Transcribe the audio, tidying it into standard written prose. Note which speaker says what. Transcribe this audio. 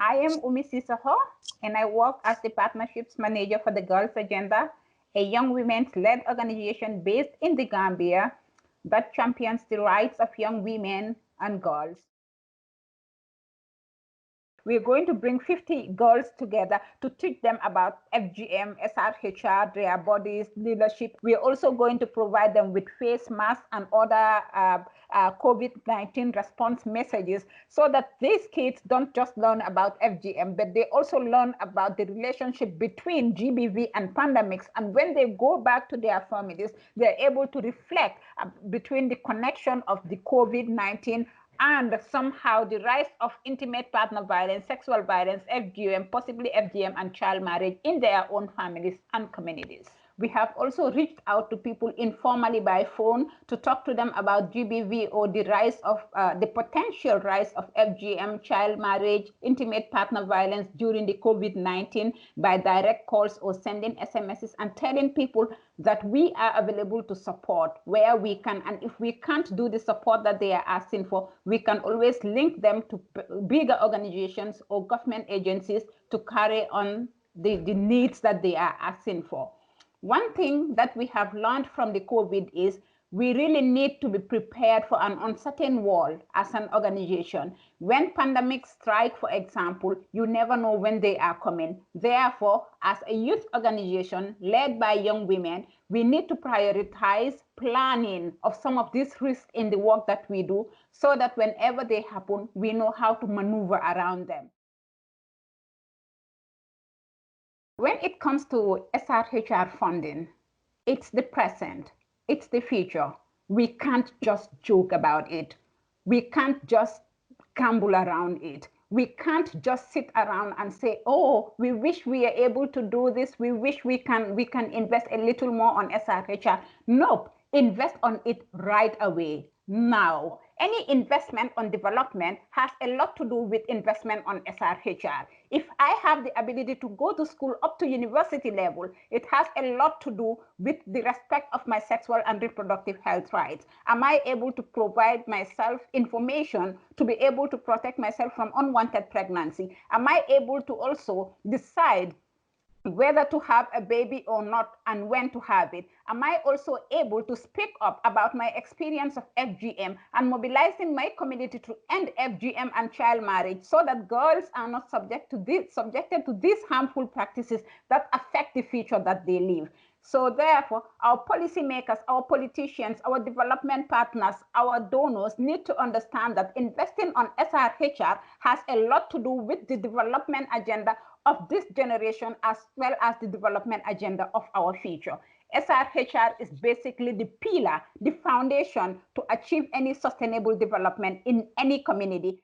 Speaker 1: I am Umi Sisoho, and I work as the Partnerships Manager for the Girls Agenda, a young women's-led organization based in the Gambia that champions the rights of young women and girls. We're going to bring 50 girls together to teach them about FGM, SRHR, their bodies, leadership. We're also going to provide them with face masks and other COVID-19 response messages so that these kids don't just learn about FGM, but they also learn about the relationship between GBV and pandemics. And when they go back to their families, they're able to reflect between the connection of the COVID-19 and somehow the rise of intimate partner violence, sexual violence, FGM, possibly FGM, and child marriage in their own families and communities. We have also reached out to people informally by phone to talk to them about GBV or the rise of the potential rise of FGM, child marriage, intimate partner violence during the COVID-19 by direct calls or sending SMSs and telling people that we are available to support where we can. And if we can't do the support that they are asking for, we can always link them to bigger organizations or government agencies to carry on the needs that they are asking for. One thing that we have learned from the COVID is we really need to be prepared for an uncertain world as an organization. When pandemics strike, for example, you never know when they are coming. Therefore, as a youth organization led by young women, we need to prioritize planning of some of these risks in the work that we do so that whenever they happen, we know how to maneuver around them. When it comes to SRHR funding, it's the present, it's the future. We can't just joke about it. We can't just gamble around it. We can't just sit around and say, oh, we wish we are able to do this. We wish we can invest a little more on SRHR. Nope, invest on it right away, now. Any investment on development has a lot to do with investment on SRHR. If I have the ability to go to school up to university level, it has a lot to do with the respect of my sexual and reproductive health rights. Am I able to provide myself information to be able to protect myself from unwanted pregnancy? Am I able to also decide whether to have a baby or not and when to have it? Am I also able to speak up about my experience of FGM and mobilizing my community to end FGM and child marriage so that girls are not subjected to these harmful practices that affect the future that they live? So therefore, our policymakers, our politicians, our development partners, our donors need to understand that investing on SRHR has a lot to do with the development agenda of this generation as well as the development agenda of our future. SRHR is basically the pillar, the foundation to achieve any sustainable development in any community.